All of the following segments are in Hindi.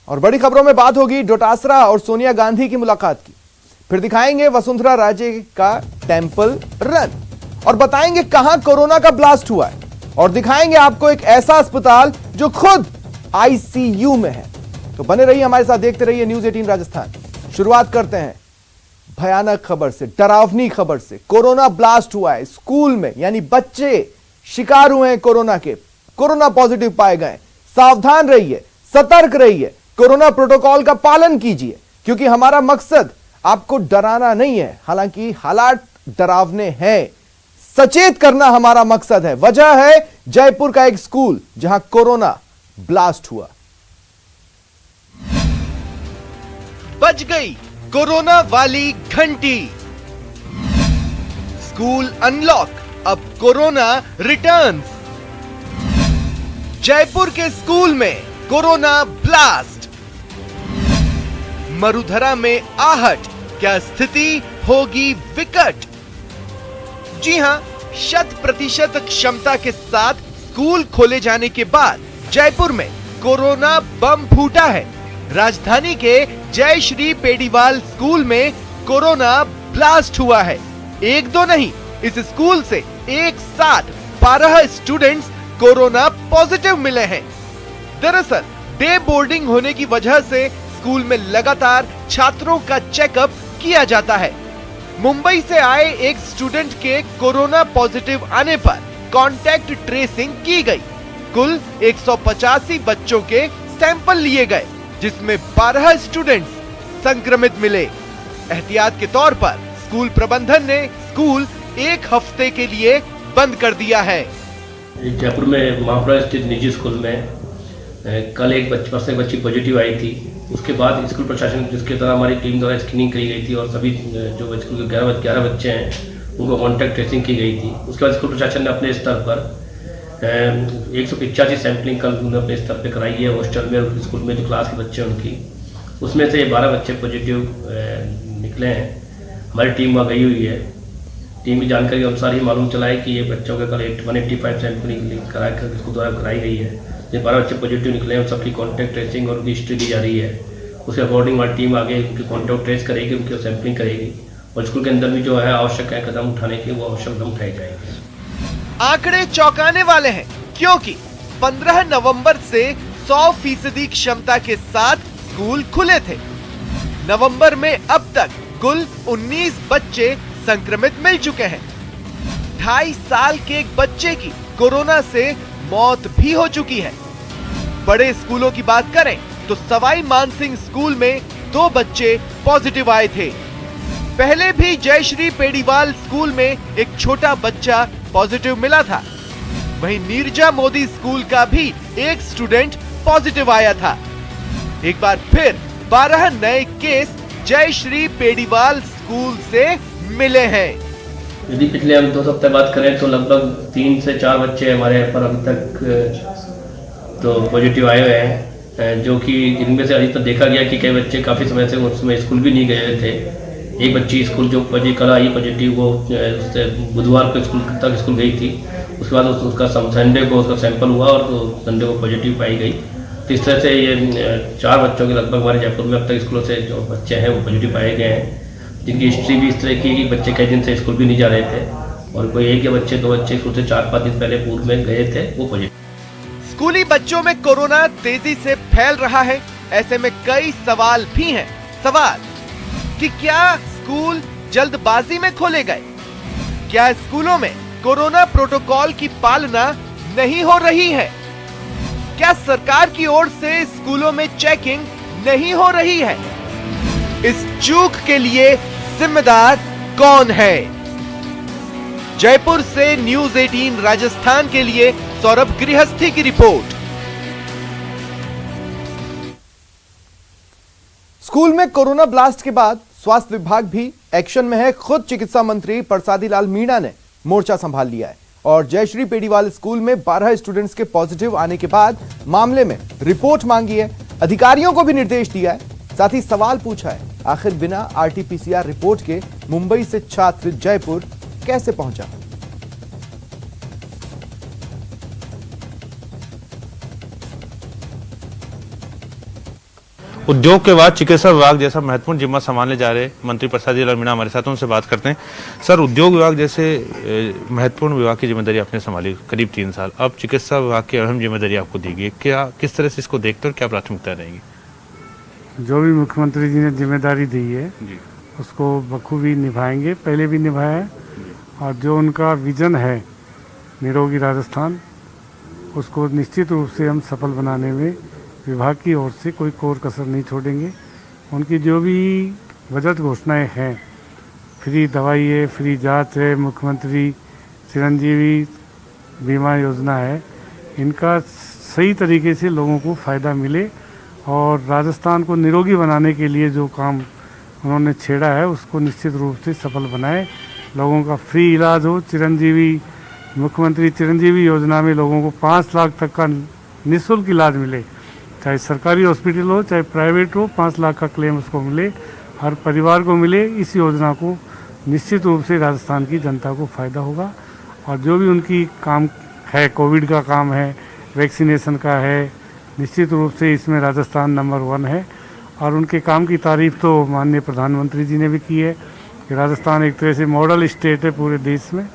और बड़ी खबरों में बात होगी डोटासरा और सोनिया गांधी की मुलाकात की। फिर दिखाएंगे वसुंधरा राजे का टेंपल रन और बताएंगे कहां कोरोना का ब्लास्ट हुआ है और दिखाएंगे आपको एक ऐसा अस्पताल जो खुद आईसीयू में है। तो बने रहिए हमारे साथ, देखते रहिए न्यूज 18 राजस्थान। शुरुआत करते हैं भयानक खबर से, डरावनी खबर से। कोरोना ब्लास्ट हुआ है स्कूल में, यानी बच्चे शिकार हुए हैं कोरोना के, कोरोना पॉजिटिव पाए गए। सावधान रहिए, सतर्क रहिए, कोरोना प्रोटोकॉल का पालन कीजिए, क्योंकि हमारा मकसद आपको डराना नहीं है। हालांकि हालात डरावने हैं, सचेत करना हमारा मकसद है। वजह है जयपुर का एक स्कूल जहां कोरोना ब्लास्ट हुआ। बज गई कोरोना वाली घंटी। स्कूल अनलॉक, अब कोरोना रिटर्न्स। जयपुर के स्कूल में कोरोना ब्लास्ट। मरुधरा में आहट, क्या स्थिति होगी विकट। जी हां, 100% क्षमता के साथ स्कूल खोले जाने के बाद जयपुर में कोरोना बम फूटा है। राजधानी के जय श्री पेडीवाल स्कूल में कोरोना ब्लास्ट हुआ है। एक दो नहीं, इस स्कूल से एक साथ 12 स्टूडेंट्स कोरोना पॉजिटिव मिले हैं। दरअसल डे बोर्डिंग होने की वजह से स्कूल में लगातार छात्रों का चेकअप किया जाता है। मुंबई से आए एक स्टूडेंट के कोरोना पॉजिटिव आने पर कांटेक्ट ट्रेसिंग की गई। कुल 185 बच्चों के सैंपल लिए गए, जिसमें 12 स्टूडेंट्स संक्रमित मिले। एहतियात के तौर पर स्कूल प्रबंधन ने स्कूल एक हफ्ते के लिए बंद कर दिया है। जयपुर में महापुरा स्थित निजी स्कूल में कल एक बच्ची पॉजिटिव आई थी। उसके बाद स्कूल प्रशासन, जिसके द्वारा हमारी टीम द्वारा स्क्रीनिंग करी गई थी और सभी जो स्कूल के 11 बच्चे हैं उनको कॉन्टैक्ट ट्रेसिंग की गई थी। उसके बाद स्कूल प्रशासन ने अपने स्तर पर 185 सैंपलिंग कल उन्होंने अपने स्तर पर कराई है हॉस्टल में और स्कूल में जो क्लास के बच्चे हैं उनकी। उसमें से 12 बच्चे पॉजिटिव निकले हैं। हमारी टीम वहाँ गई हुई है। टीम की जानकारी के अनुसार ही मालूम चला है कि ये बच्चों के कल 185 सैंपलिंग स्कूल द्वारा कराई गई है। जिन 12 बच्चे पॉजिटिव निकले हैं उन सबकी कॉन्टैक्ट ट्रेसिंग और उनकी हिस्ट्री दी जा रही है। उसके अकॉर्डिंग हमारी टीम आगे उनकी कॉन्टैक्ट ट्रेस करेगी, उनकी सैंपलिंग करेगी और स्कूल के अंदर भी जो है आवश्यक है कदम उठाने के, वो आवश्यक कदम उठाए जाएंगे। आंकड़े चौंकाने वाले हैं, क्योंकि 15 नवंबर से 100% क्षमता के साथ स्कूल खुले थे। नवंबर में अब तक कुल 19 बच्चे संक्रमित मिल चुके हैं। 2.5 साल के एक बच्चे की कोरोना से मौत भी हो चुकी है। बड़े स्कूलों की बात करें तो सवाई मानसिंह स्कूल में 2 बच्चे पॉजिटिव आए थे। पहले भी जय श्री पेडीवाल स्कूल में एक छोटा बच्चा पॉजिटिव मिला था। वहीं नीरजा मोदी स्कूल का भी एक स्टूडेंट पॉजिटिव आया था। एक बार फिर 12 नए केस जय श्री पेडीवाल स्कूल से मिले हैं। यदि पिछले हम 2 सप्ताह बात करें तो लगभग 3 से 4 बच्चे हमारे यहाँ पर अभी तक तो पॉजिटिव आए हुए हैं, जो कि इनमें से अभी तक देखा गया कि कई बच्चे काफ़ी समय से उसमें स्कूल भी नहीं गए थे। एक बच्ची स्कूल जो कल आई पॉजिटिव, वो बुधवार को स्कूल गई थी। उसके बाद उसका संडे को उसका सैंपल हुआ और संडे को पॉजिटिव पाई गई। तो इस तरह से ये 4 बच्चों के लगभग हमारे जयपुर में अब तक स्कूलों से जो बच्चे हैं वो पॉजिटिव पाए गए हैं, जिनकी हिस्ट्री भी इस तरह की कि बच्चे कई दिन से स्कूल भी नहीं जा रहे थे और कोई एक या बच्चे 2 बच्चे स्कूल से 4-5 दिन पहले पूर्व में गए थे, वो पॉजिटिव। स्कूली बच्चों में कोरोना तेजी से फैल रहा है। ऐसे में कई सवाल भी हैं। सवाल कि क्या स्कूल जल्दबाजी में खोले गए? क्या स्कूलों में कोरोना प्रोटोकॉल की पालना नहीं हो रही है? क्या सरकार की ओर से स्कूलों में चेकिंग नहीं हो रही है? इस चूक के लिए जिम्मेदार कौन है? जयपुर से न्यूज 18 राजस्थान के लिए सौरभ गृहस्थी की रिपोर्ट। स्कूल में कोरोना ब्लास्ट के बाद स्वास्थ्य विभाग भी एक्शन में है। खुद चिकित्सा मंत्री प्रसादी लाल मीणा ने मोर्चा संभाल लिया है और जयश्री पेडीवाल स्कूल में 12 स्टूडेंट्स के पॉजिटिव आने के बाद मामले में रिपोर्ट मांगी है। अधिकारियों को भी निर्देश दिया है, साथ ही सवाल पूछा है, आखिर बिना आरटीपीसीआर रिपोर्ट के मुंबई से छात्र जयपुर कैसे पहुंचा? उद्योग के बाद चिकित्सा विभाग जैसा महत्वपूर्ण जिम्मा संभालने जा रहे मंत्री प्रसाद जी लाल मीणा हमारे साथ, उनसे बात करते हैं। सर, उद्योग विभाग जैसे महत्वपूर्ण विभाग की जिम्मेदारी आपने संभाली करीब 3 साल, अब चिकित्सा विभाग की अहम जिम्मेदारी आपको दी गई, क्या किस तरह से इसको देखते हो, क्या प्राथमिकता रहेगी? जो भी मुख्यमंत्री जी ने जिम्मेदारी दी है जी उसको बखूबी निभाएंगे, पहले भी निभाया है, और जो उनका विजन है निरोगी राजस्थान, उसको निश्चित रूप से हम सफल बनाने में विभाग की ओर से कोई कोर कसर नहीं छोड़ेंगे। उनकी जो भी बजट घोषणाएं हैं, फ्री दवाई है, फ्री जांच है, मुख्यमंत्री चिरंजीवी बीमा योजना है, इनका सही तरीके से लोगों को फ़ायदा मिले और राजस्थान को निरोगी बनाने के लिए जो काम उन्होंने छेड़ा है उसको निश्चित रूप से सफल बनाए। लोगों का फ्री इलाज हो, चिरंजीवी मुख्यमंत्री चिरंजीवी योजना में लोगों को 5 लाख तक का निःशुल्क इलाज मिले, चाहे सरकारी हॉस्पिटल हो चाहे प्राइवेट हो, 5 लाख का क्लेम उसको मिले, हर परिवार को मिले। इस योजना को निश्चित रूप से राजस्थान की जनता को फ़ायदा होगा। और जो भी उनकी काम है, कोविड का काम है, वैक्सीनेशन का है, निश्चित रूप से इसमें राजस्थान नंबर 1 है। और उनके काम की तारीफ तो माननीय प्रधानमंत्री जी ने भी की है कि राजस्थान एक तरह से मॉडल स्टेट है पूरे देश में,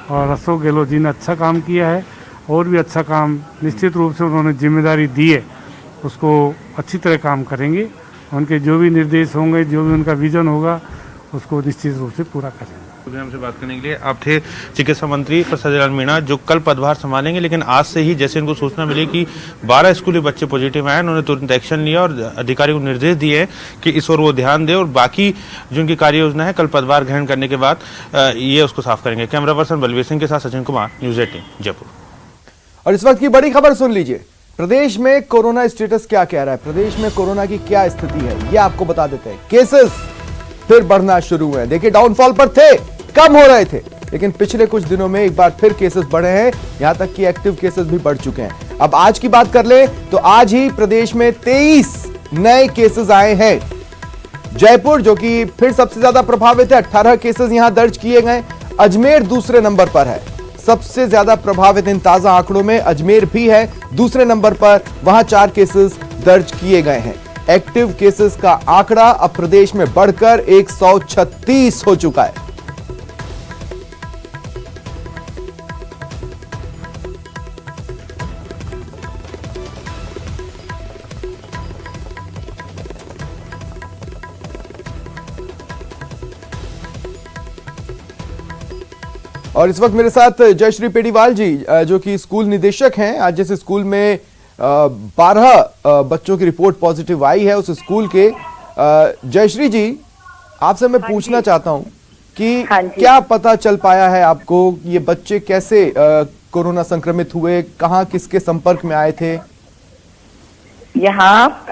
और अशोक गहलोत जी ने अच्छा काम किया है और भी अच्छा काम निश्चित रूप से उन्होंने जिम्मेदारी दी है, उसको अच्छी तरह काम करेंगे। उनके जो भी निर्देश होंगे, जो भी उनका विजन होगा, उसको निश्चित रूप से पूरा करेंगे। हमसे बात करने के लिए आप थे चिकित्सा मंत्री प्रसाद लाल मीणा, जो कल पदभार संभालेंगे, लेकिन आज से ही जैसे इनको सूचना मिली कि 12 स्कूली बच्चे पॉजिटिव आए, उन्होंने तुरंत एक्शन लिया और अधिकारी को निर्देश दिए कि इस ओर वो ध्यान दे और बाकी जो उनकी कार्य योजना है कल पदभार ग्रहण करने के बाद ये उसको साफ करेंगे। कैमरा पर्सन बलवीर सिंह के साथ सचिन कुमार, न्यूज़ 18 जयपुर। और इस वक्त की बड़ी खबर सुन लीजिए, प्रदेश में कोरोना स्टेटस क्या कह रहा है, प्रदेश में कोरोना की क्या स्थिति है, ये आपको बता देते हैं। केसेस फिर बढ़ना शुरू हुए हैं। देखिए, डाउनफॉल पर थे, कम हो रहे थे, लेकिन पिछले कुछ दिनों में एक बार फिर केसेस बढ़े हैं, यहां तक कि एक्टिव केसेस भी बढ़ चुके हैं। अब आज की बात कर ले तो आज ही प्रदेश में 23 नए केसेस आए हैं। जयपुर जो कि फिर सबसे ज्यादा प्रभावित है, 18 केसेस यहां दर्ज किए गए। अजमेर दूसरे नंबर पर है, सबसे ज्यादा प्रभावित इन ताजा आंकड़ों में अजमेर भी है दूसरे नंबर पर, वहां 4 केसेस दर्ज किए गए हैं। एक्टिव केसेस का आंकड़ा अब प्रदेश में बढ़कर 136 हो चुका है। और इस वक्त मेरे साथ जयश्री पेडीवाल जी, जो कि स्कूल निदेशक हैं। आज जिस स्कूल में 12 बच्चों की रिपोर्ट पॉजिटिव आई है, उस स्कूल के जयश्री जी, आपसे मैं पूछना चाहता हूं कि क्या पता चल पाया है आपको, ये बच्चे कैसे कोरोना संक्रमित हुए, कहां किसके संपर्क में आए थे? यहाँ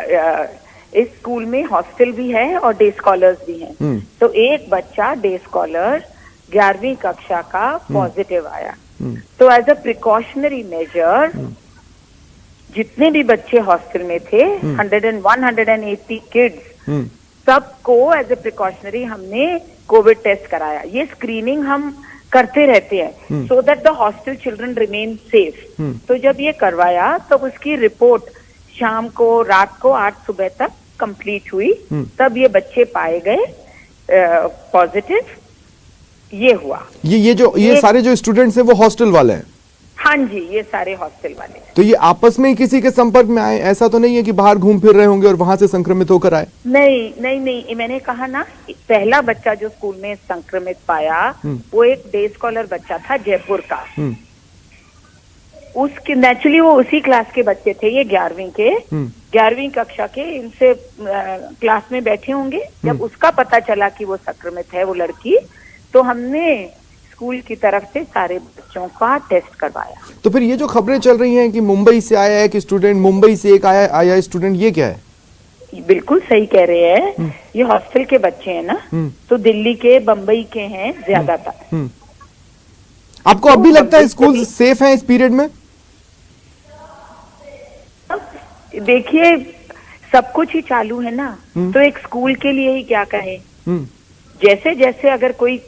इस स्कूल में हॉस्टल भी है और डे स्कॉलर्स भी हैं। तो एक बच्चा डे स्कॉलर 11वीं कक्षा का पॉजिटिव आया। तो एज अ प्रिकॉशनरी मेजर जितने भी बच्चे हॉस्टल में थे, 180 किड्स, सबको एज अ प्रिकॉशनरी हमने कोविड टेस्ट कराया। ये स्क्रीनिंग हम करते रहते हैं so that the hostel children remain safe. तो जब ये करवाया तो उसकी रिपोर्ट शाम को, रात को 8 सुबह तक कंप्लीट हुई, तब ये बच्चे पाए गए पॉजिटिव। ये हुआ। ये सारे जो स्टूडेंट्स हैं वो हॉस्टल वाले हैं? हाँ जी, ये सारे हॉस्टल वाले हैं। तो ये आपस में ही किसी के संपर्क में आए, ऐसा तो नहीं है कि बाहर घूम फिर रहे होंगे और वहां से संक्रमित होकर आए? नहीं, मैंने कहा ना, पहला बच्चा जो स्कूल में संक्रमित पाया वो एक डे स्कॉलर बच्चा था जयपुर का। उसके नेचुरली वो उसी क्लास के बच्चे थे, ये 11वीं के 11वीं कक्षा के, इनसे क्लास में बैठे होंगे। जब उसका पता चला कि वो संक्रमित है, वो लड़की, तो हमने स्कूल की तरफ से सारे बच्चों का टेस्ट करवाया। तो फिर ये जो खबरें चल रही हैं कि मुंबई से आया है कि स्टूडेंट, मुंबई से एक आया स्टूडेंट, ये क्या है? बिल्कुल सही कह रहे हैं, ये हॉस्टल के बच्चे हैं ना, तो दिल्ली के, बम्बई के हैं ज्यादातर। आपको अब भी लगता है स्कूल सेफ है इस पीरियड में? देखिए, सब कुछ ही चालू है ना, तो एक स्कूल के लिए ही क्या कहें। जैसे जैसे अगर कोई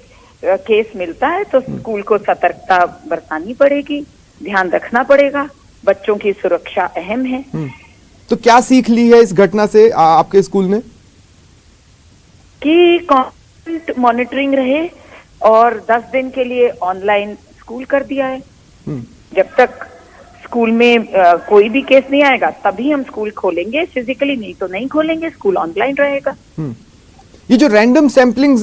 केस मिलता है तो स्कूल को सतर्कता बरतनी पड़ेगी, ध्यान रखना पड़ेगा, बच्चों की सुरक्षा अहम है। तो क्या सीख ली है इस घटना से आपके स्कूल ने? कि कांस्टेंट मॉनिटरिंग रहे और 10 दिन के लिए ऑनलाइन स्कूल कर दिया है। जब तक स्कूल में कोई भी केस नहीं आएगा तभी हम स्कूल खोलेंगे, फिजिकली नहीं तो नहीं खोलेंगे, स्कूल ऑनलाइन रहेगा। ये जो रैंडम सैंपलिंग,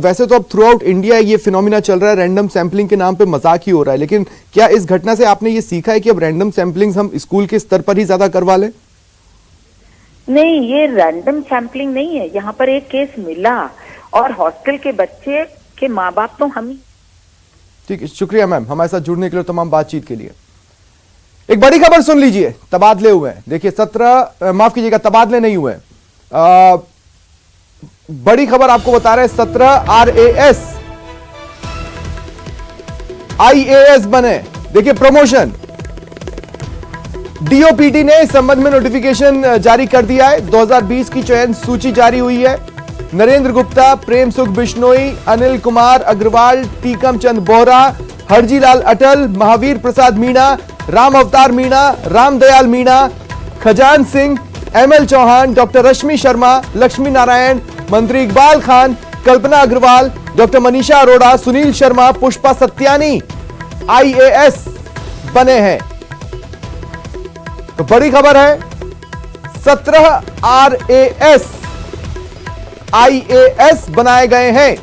वैसे तो अब थ्रू आउट इंडिया ये फिनोमिना चल रहा है, रैंडम सैंपलिंग के नाम पे मजाक ही हो रहा है, लेकिन क्या इस घटना से आपने ये सीखा है कि अब रैंडम सैंपलिंग हम स्कूल के स्तर पर ही ज्यादा करवा लें? नहीं, ये रैंडम सैंपलिंग नहीं है। यहाँ पर एक केस मिला और हॉस्टल के बच्चे के माँ बाप तो हम ही। ठीक है, शुक्रिया मैम हमारे साथ जुड़ने के लिए, तमाम बातचीत के लिए। एक बड़ी खबर सुन लीजिए, तबादले हुए हैं। देखिए 17, माफ कीजिएगा, तबादले नहीं हुए, बड़ी खबर आपको बता रहे हैं। 17 RAS IAS बने। देखिए प्रमोशन, DOPT ने इस संबंध में नोटिफिकेशन जारी कर दिया है। 2020 की चयन सूची जारी हुई है। नरेंद्र गुप्ता, प्रेम सुख बिश्नोई, अनिल कुमार अग्रवाल, टीकम चंद बोहरा, हरजीलाल अटल, महावीर प्रसाद मीणा, राम अवतार मीणा, रामदयाल मीणा, खजान सिंह, ML चौहान, डॉक्टर रश्मि शर्मा, लक्ष्मी नारायण, मंत्री इकबाल खान, कल्पना अग्रवाल, डॉक्टर मनीषा अरोड़ा, सुनील शर्मा, पुष्पा सत्यानी IAS बने हैं। तो बड़ी खबर है, 17 RAS IAS बनाए गए हैं।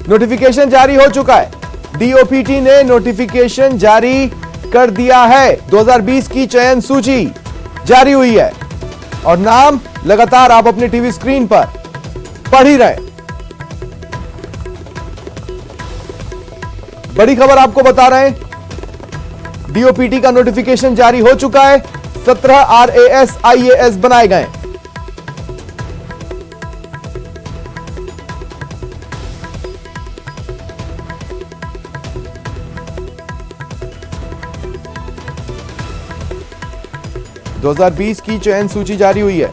नोटिफिकेशन जारी हो चुका है। DOPT ने नोटिफिकेशन जारी कर दिया है। 2020 की चयन सूची जारी हुई है और नाम लगातार आप अपनी टीवी स्क्रीन पर पढ़ ही रहे। बड़ी खबर आपको बता रहे हैं, DOPT का नोटिफिकेशन जारी हो चुका है। 17 RAS IAS बनाए गए। – 2020 की चयन सूची जारी हुई है।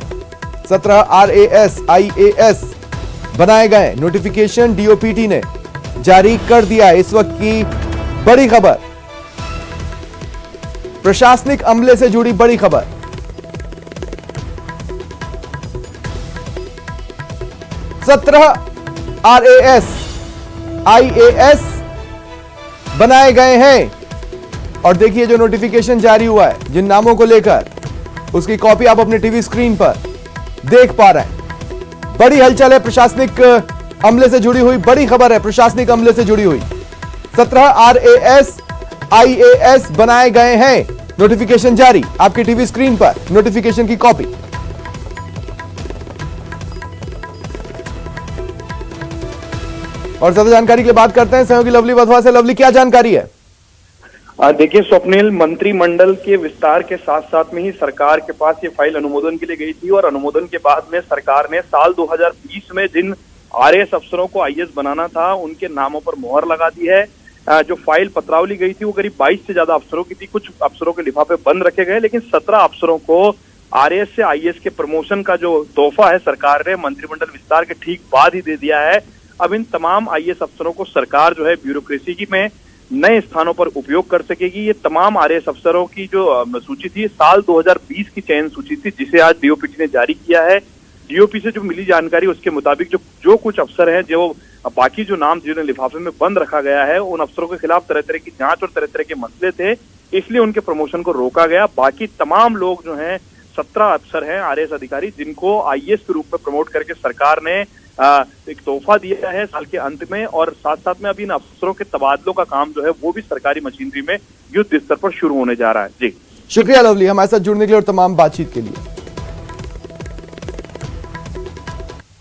17 RAS IAS बनाए गए। नोटिफिकेशन DOPT ने जारी कर दिया है। इस वक्त की बड़ी खबर, प्रशासनिक अमले से जुड़ी बड़ी खबर। सत्रह RAS IAS बनाए गए हैं। और देखिए जो नोटिफिकेशन जारी हुआ है जिन नामों को लेकर, उसकी कॉपी आप अपने टीवी स्क्रीन पर देख पा रहे हैं। बड़ी हलचल है प्रशासनिक अमले से जुड़ी हुई, बड़ी खबर है प्रशासनिक अमले से जुड़ी हुई। 17 RAS IAS बनाए गए हैं। नोटिफिकेशन जारी, आपकी टीवी स्क्रीन पर नोटिफिकेशन की कॉपी। और ज्यादा जानकारी के लिए बात करते हैं सहयोगी लवली वधवा से। लवली, क्या जानकारी है? देखिए स्वप्निल, मंत्रिमंडल के विस्तार के साथ साथ में ही सरकार के पास ये फाइल अनुमोदन के लिए गई थी और अनुमोदन के बाद में सरकार ने साल 2020 में जिन RAS अफसरों को IAS बनाना था उनके नामों पर मोहर लगा दी है। जो फाइल पत्रावली गई थी वो करीब 22 से ज्यादा अफसरों की थी। कुछ अफसरों के लिफाफे बंद रखे गए, लेकिन 17 अफसरों को RAS से IAS के प्रमोशन का जो तोहफा है सरकार ने मंत्रिमंडल विस्तार के ठीक बाद ही दे दिया है। अब इन तमाम IAS अफसरों को सरकार जो है ब्यूरोक्रेसी में नए स्थानों पर उपयोग कर सकेगी। ये तमाम RAS अफसरों की जो सूची थी साल 2020 की चयन सूची थी, जिसे आज DOPT ने जारी किया है। DOP से जो मिली जानकारी उसके मुताबिक जो कुछ अफसर हैं, जो बाकी जो नाम जिन्हें लिफाफे में बंद रखा गया है, उन अफसरों के खिलाफ तरह तरह की जांच और तरह तरह के मसले थे, इसलिए उनके प्रमोशन को रोका गया। बाकी तमाम लोग जो हैं 17 अफसर हैं RAS अधिकारी, जिनको IAS के रूप में प्रमोट करके सरकार ने एक तोहफा दिया है साल के अंत में। और साथ साथ में अभी इन अफसरों के तबादलों का काम जो है वो भी सरकारी मशीनरी में युद्ध स्तर पर शुरू होने जा रहा है। जी शुक्रिया लवली हमारे साथ जुड़ने के लिए और तमाम बातचीत के लिए।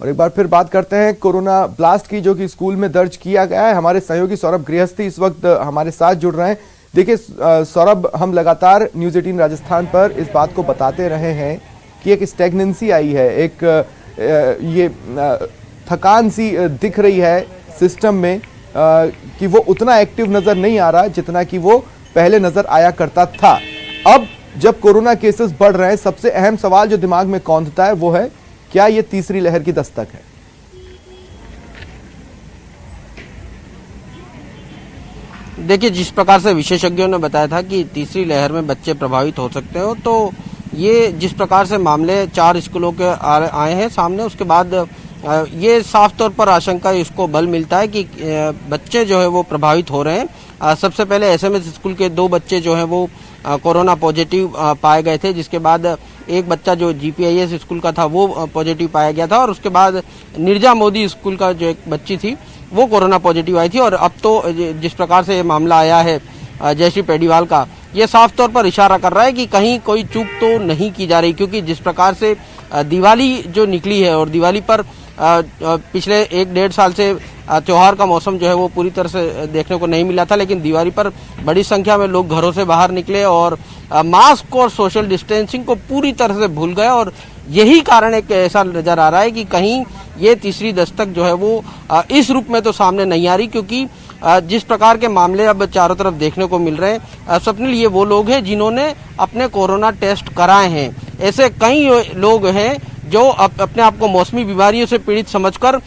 और एक बार फिर बात करते हैं कोरोना ब्लास्ट की, जो कि स्कूल में दर्ज किया गया है। हमारे सहयोगी सौरभ गृहस्थी इस वक्त हमारे साथ जुड़ रहे हैं। देखिए सौरभ, हम लगातार न्यूज़ 18 राजस्थान पर इस बात को बताते रहे हैं कि एक स्टैग्नेंसी आई है, एक ये थकान सी दिख रही है सिस्टम में, कि वो उतना एक्टिव नजर नहीं आ रहा जितना कि वो पहले नजर आया करता था। अब जब कोरोना केसेस बढ़ रहे हैं, सबसे अहम सवाल जो दिमाग में कौंधता है वो है, क्या ये तीसरी लहर की दस्तक है? देखिए, जिस प्रकार से विशेषज्ञों ने बताया था कि तीसरी लहर में बच्चे प्रभावित हो सकते हो, तो ये जिस प्रकार से मामले 4 स्कूलों के आए हैं सामने, उसके बाद ये साफ तौर पर आशंका इसको बल मिलता है कि बच्चे जो है वो प्रभावित हो रहे हैं। सबसे पहले एसएमएस स्कूल के 2 बच्चे जो हैं वो कोरोना पॉजिटिव पाए गए थे, जिसके बाद एक बच्चा जो जीपीआईएस स्कूल का था वो पॉजिटिव पाया गया था, और उसके बाद निर्जा मोदी स्कूल का जो एक बच्ची थी वो कोरोना पॉजिटिव आई थी। और अब तो जिस प्रकार से ये मामला आया है जयश्री पेडीवाल का, ये साफ तौर पर इशारा कर रहा है कि कहीं कोई चूक तो नहीं की जा रही, क्योंकि जिस प्रकार से दिवाली जो निकली है और दिवाली पर पिछले 1-1.5 साल से त्योहार का मौसम जो है वो पूरी तरह से देखने को नहीं मिला था, लेकिन दिवाली पर बड़ी संख्या में लोग घरों से बाहर निकले और मास्क और सोशल डिस्टेंसिंग को पूरी तरह से भूल गए। और यही कारण एक ऐसा नजर आ रहा है कि कहीं ये तीसरी दस्तक जो है वो इस रूप में तो सामने नहीं आ रही, क्योंकि जिस प्रकार के मामले अब चारों तरफ देखने को मिल रहे हैं, स्वप्निल, ये वो लोग हैं जिन्होंने अपने कोरोना टेस्ट कराए हैं। ऐसे कई लोग हैं जो अपने आप को मौसमी बीमारियों से पीड़ित समझकर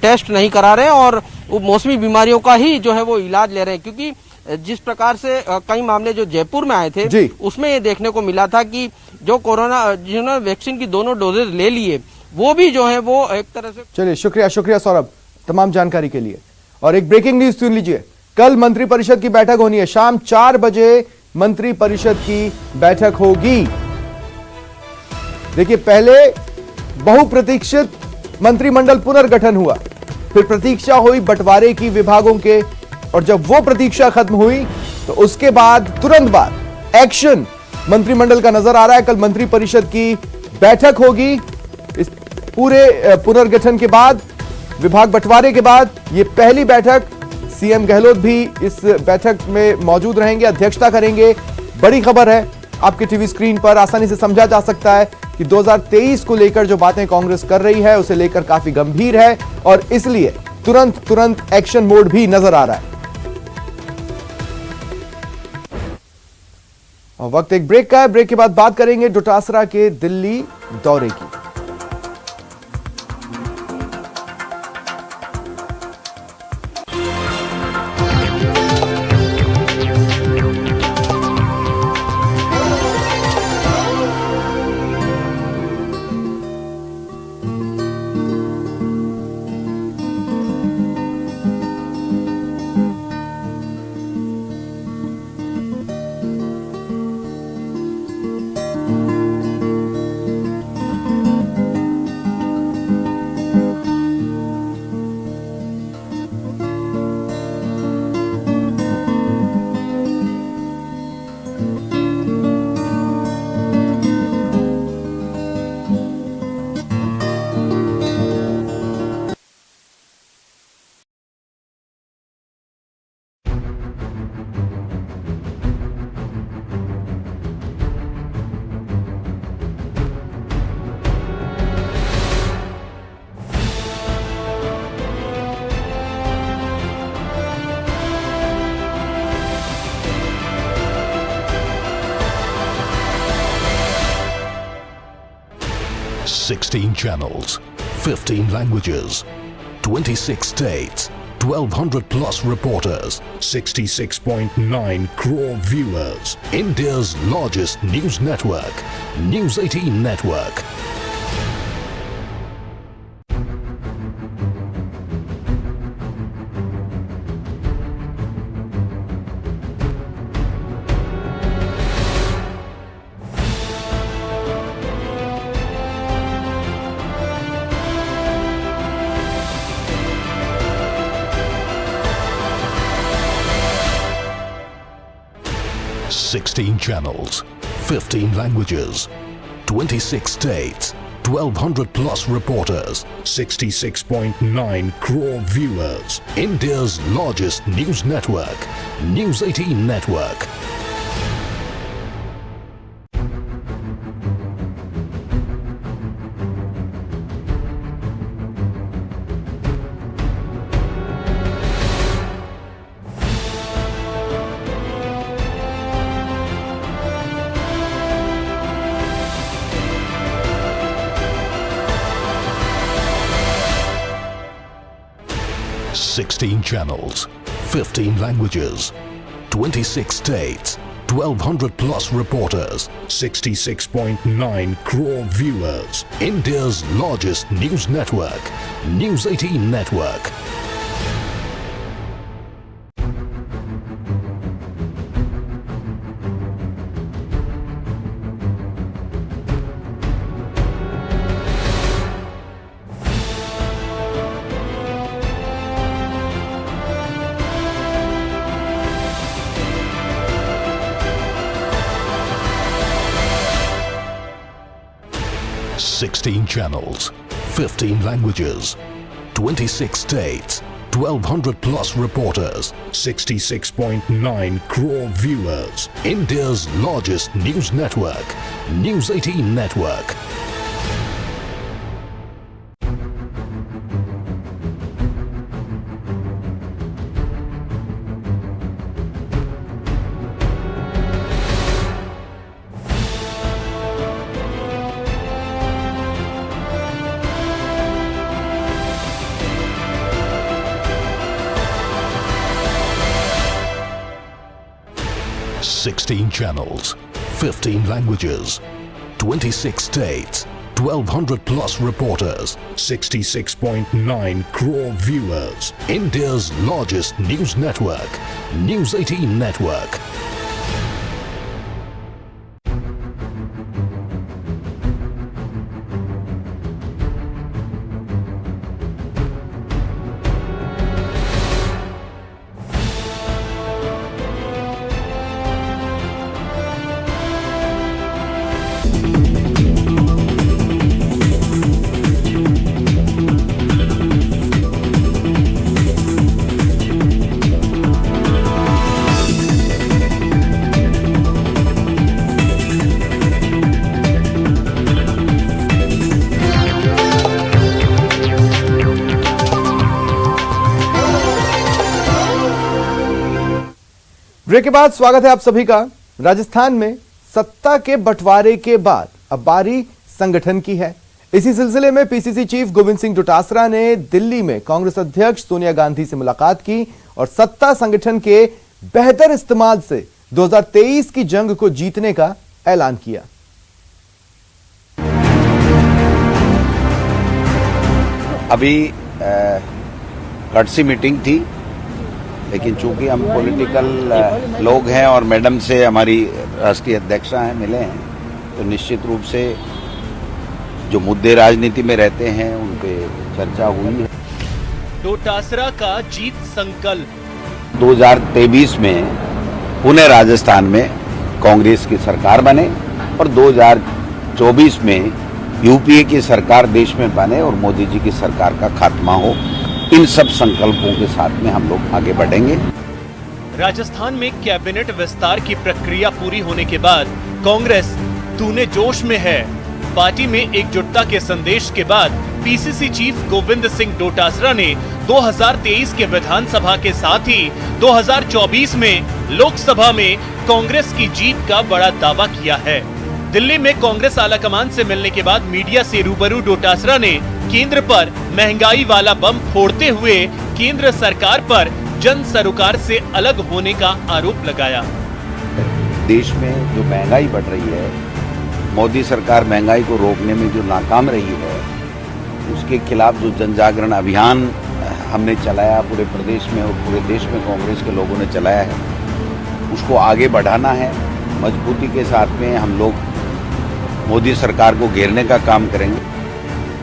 टेस्ट नहीं करा रहे और मौसमी बीमारियों का ही जो है वो इलाज ले रहे हैं, क्योंकि जिस प्रकार से कई मामले जो जयपुर में आए थे उसमें ये देखने को मिला था कि जो कोरोना जिन्होंने वैक्सीन की दोनों डोजेज ले लिए वो भी जो है वो एक तरह से। चलिए, शुक्रिया सौरभ तमाम जानकारी के लिए। और एक ब्रेकिंग न्यूज सुन लीजिए, कल मंत्रिपरिषद की बैठक होनी है, शाम 4 बजे मंत्रिपरिषद की बैठक होगी। देखिए, पहले बहुप्रतीक्षित मंत्रिमंडल पुनर्गठन हुआ, फिर प्रतीक्षा हुई बंटवारे की विभागों के, और जब वो प्रतीक्षा खत्म हुई तो उसके बाद तुरंत बाद एक्शन मंत्रिमंडल का नजर आ रहा है। कल मंत्रिपरिषद की बैठक होगी। इस पूरे पुनर्गठन के बाद, विभाग बंटवारे के बाद ये पहली बैठक, सीएम गहलोत भी इस बैठक में मौजूद रहेंगे, अध्यक्षता करेंगे। बड़ी खबर है, आपके टीवी स्क्रीन पर आसानी से समझा जा सकता है कि 2023 को लेकर जो बातें कांग्रेस कर रही है उसे लेकर काफी गंभीर है, और इसलिए तुरंत एक्शन मोड भी नजर आ रहा है। और वक्त एक ब्रेक का है, ब्रेक के बाद बात करेंगे डोटासरा के दिल्ली दौरे की। Sixteen channels, 15 languages, 26 states, 1,200 plus reporters, 66.9 crore viewers. India's largest news network, News 18 Network. Sixteen channels, 15 languages, 26 states, 1,200 plus reporters, 66.9 crore viewers. India's largest news network, News 18 Network. Sixteen channels, 15 languages, 26 states, 1,200 plus reporters, 66.9 crore viewers. India's largest news network, News 18 Network. Sixteen channels, 15 languages, 26 states, 1,200 plus reporters, 66.9 crore viewers. India's largest news network, News 18 Network. Sixteen channels, 15 languages, 26 states, 1,200 plus reporters, 66.9 crore viewers. India's largest news network, News 18 Network. Break के बाद स्वागत है आप सभी का। राजस्थान में सत्ता के बंटवारे के बाद अब बारी संगठन की है। इसी सिलसिले में पीसीसी चीफ गोविंद सिंह डोटासरा ने दिल्ली में कांग्रेस अध्यक्ष सोनिया गांधी से मुलाकात की और सत्ता संगठन के बेहतर इस्तेमाल से 2023 की जंग को जीतने का ऐलान किया। अभी कर्टसी मीटिंग थी, लेकिन चूंकि हम पॉलिटिकल लोग हैं और मैडम से हमारी राष्ट्रीय अध्यक्षा हैं, मिले हैं, तो निश्चित रूप से जो मुद्दे राजनीति में रहते हैं उन पे चर्चा हुई है। डोटासरा का जीत संकल्प 2023 में पुणे राजस्थान में कांग्रेस की सरकार बने और 2024 में यूपीए की सरकार देश में बने और मोदी जी की सरकार का खात्मा हो। इन सब संकल्पों के साथ में हम लोग आगे बढ़ेंगे। राजस्थान में कैबिनेट विस्तार की प्रक्रिया पूरी होने के बाद कांग्रेस तूने जोश में है। पार्टी में एकजुटता के संदेश के बाद पीसीसी चीफ गोविंद सिंह डोटासरा ने 2023 के विधानसभा के साथ ही 2024 में लोकसभा में कांग्रेस की जीत का बड़ा दावा किया है। दिल्ली में कांग्रेस आलाकमान से मिलने के बाद मीडिया से रूबरू डोटासरा ने केंद्र पर महंगाई वाला बम फोड़ते हुए केंद्र सरकार पर जन सरोकार से अलग होने का आरोप लगाया। देश में जो महंगाई बढ़ रही है, मोदी सरकार महंगाई को रोकने में जो नाकाम रही है, उसके खिलाफ जो जन जागरण अभियान हमने चलाया पूरे प्रदेश में और पूरे देश में कांग्रेस के लोगों ने चलाया है, उसको आगे बढ़ाना है। मजबूती के साथ में हम लोग मोदी सरकार को घेरने का काम करेंगे।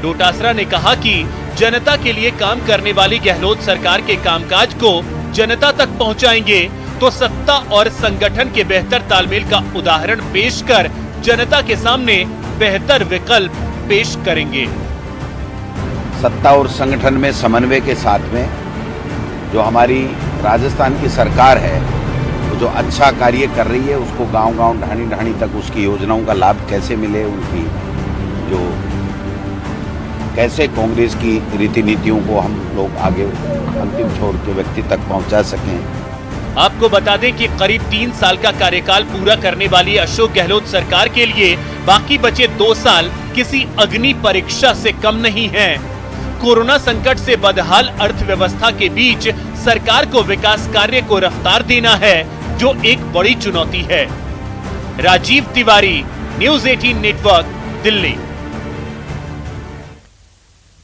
डोटासरा ने कहा कि जनता के लिए काम करने वाली गहलोत सरकार के कामकाज को जनता तक पहुंचाएंगे, तो सत्ता और संगठन के बेहतर तालमेल का उदाहरण पेश कर जनता के सामने बेहतर विकल्प पेश करेंगे। सत्ता और संगठन में समन्वय के साथ में जो हमारी राजस्थान की सरकार है, जो अच्छा कार्य कर रही है, उसको गांव-गांव ढाणी-ढाणी तक उसकी योजनाओं का लाभ कैसे मिले, उनकी जो कैसे कांग्रेस की रीति नीतियों को हम लोग आगे अंतिम छोर के व्यक्ति तक पहुंचा सकें। आपको बता दें कि करीब 3 साल का कार्यकाल पूरा करने वाली अशोक गहलोत सरकार के लिए बाकी बचे 2 साल किसी अग्नि परीक्षा से कम नहीं है। कोरोना संकट से बदहाल अर्थव्यवस्था के बीच सरकार को विकास कार्य को रफ्तार देना है। जो एक बड़ी चुनौती है। Rajiv Tiwari, news 18 network, Delhi.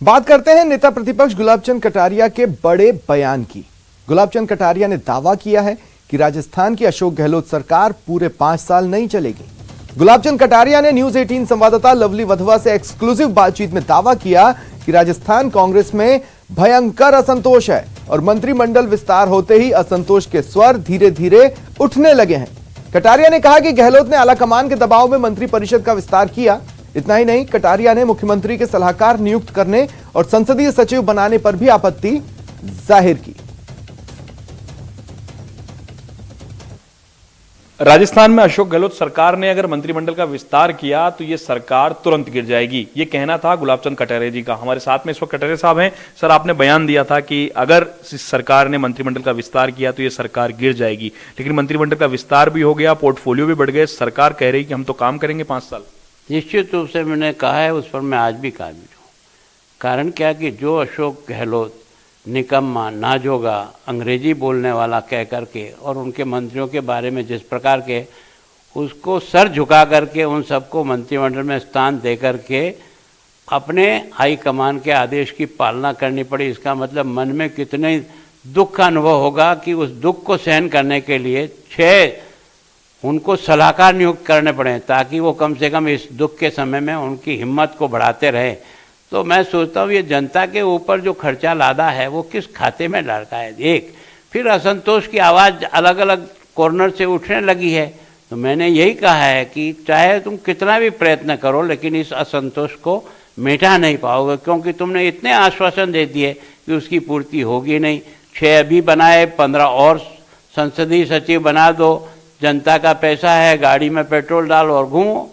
बात करते हैं नेता प्रतिपक्ष गुलाबचंद कटारिया के बड़े बयान की। गुलाबचंद कटारिया ने दावा किया है कि राजस्थान की अशोक गहलोत सरकार पूरे 5 साल नहीं चलेगी। गुलाबचंद कटारिया ने न्यूज़ 18 संवाददाता लवली वधवा से एक्सक्लूसिव बातचीत में दावा किया कि राजस्थान कांग्रेस में भयंकर असंतोष है और मंत्रिमंडल विस्तार होते ही असंतोष के स्वर धीरे धीरे उठने लगे हैं। कटारिया ने कहा कि गहलोत ने आलाकमान के दबाव में मंत्रिपरिषद का विस्तार किया। इतना ही नहीं, कटारिया ने मुख्यमंत्री के सलाहकार नियुक्त करने और संसदीय सचिव बनाने पर भी आपत्ति जाहिर की। राजस्थान में अशोक गहलोत सरकार ने अगर मंत्रिमंडल का विस्तार किया तो ये सरकार तुरंत गिर जाएगी, ये कहना था गुलाबचंद कटारिया जी का। हमारे साथ में इस वक्त कटारिया साहब हैं। सर, आपने बयान दिया था कि अगर सरकार ने मंत्रिमंडल का विस्तार किया तो ये सरकार गिर जाएगी, लेकिन मंत्रिमंडल का विस्तार भी हो गया, पोर्टफोलियो भी बढ़ गए, सरकार कह रही कि हम तो काम करेंगे 5 साल। निश्चित रूप से मैंने कहा है, उस पर मैं आज भी काबिल हूँ। कारण क्या कि जो अशोक गहलोत निकम्मा, नाजोगा, अंग्रेजी बोलने वाला कह करके और उनके मंत्रियों के बारे में जिस प्रकार के उसको सर झुका करके उन सबको मंत्रिमंडल में स्थान दे करके अपने हाईकमान के आदेश की पालना करनी पड़ी, इसका मतलब मन में कितने दुख का अनुभव होगा कि उस दुख को सहन करने के लिए 6 उनको सलाहकार नियुक्त करने पड़े ताकि वो कम से कम इस दुख के समय में उनकी हिम्मत को बढ़ाते रहे। तो मैं सोचता हूँ ये जनता के ऊपर जो खर्चा लादा है वो किस खाते में लड़का है। एक फिर असंतोष की आवाज़ अलग अलग कॉर्नर से उठने लगी है। तो मैंने यही कहा है कि चाहे तुम कितना भी प्रयत्न करो लेकिन इस असंतोष को मिटा नहीं पाओगे, क्योंकि तुमने इतने आश्वासन दे दिए कि उसकी पूर्ति होगी नहीं। 6 अभी बनाए, 15 और संसदीय सचिव बना दो, जनता का पैसा है, गाड़ी में पेट्रोल डालो और घूमो।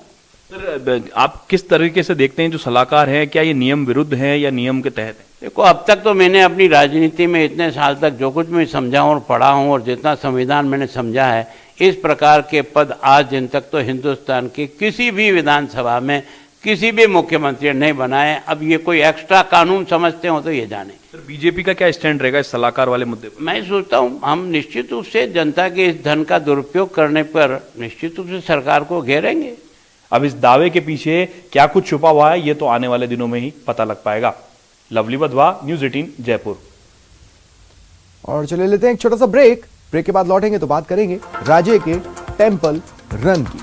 सर, आप किस तरीके से देखते हैं जो सलाहकार हैं, क्या ये नियम विरुद्ध है या नियम के तहत है? देखो, अब तक तो मैंने अपनी राजनीति में इतने साल तक जो कुछ मैं समझा हूँ और पढ़ा हूँ और जितना संविधान मैंने समझा है, इस प्रकार के पद आज दिन तक तो हिंदुस्तान की किसी भी विधानसभा में किसी भी मुख्यमंत्री नहीं बनाए। अब ये कोई एक्स्ट्रा कानून समझते हो तो ये जाने। सर, बीजेपी का क्या स्टैंड रहेगा इस सलाहकार वाले मुद्दे पर? मैं सोचता हूँ हम निश्चित रूप से जनता के इस धन का दुरुपयोग करने पर निश्चित रूप से सरकार को घेरेंगे। अब इस दावे के पीछे क्या कुछ छुपा हुआ है ये तो आने वाले दिनों में ही पता लग पाएगा। Lovely Wadhwa, news 18 Jaipur. और चले लेते हैं एक छोटा सा ब्रेक के बाद लौटेंगे तो बात करेंगे राज्य के टेंपल रन की।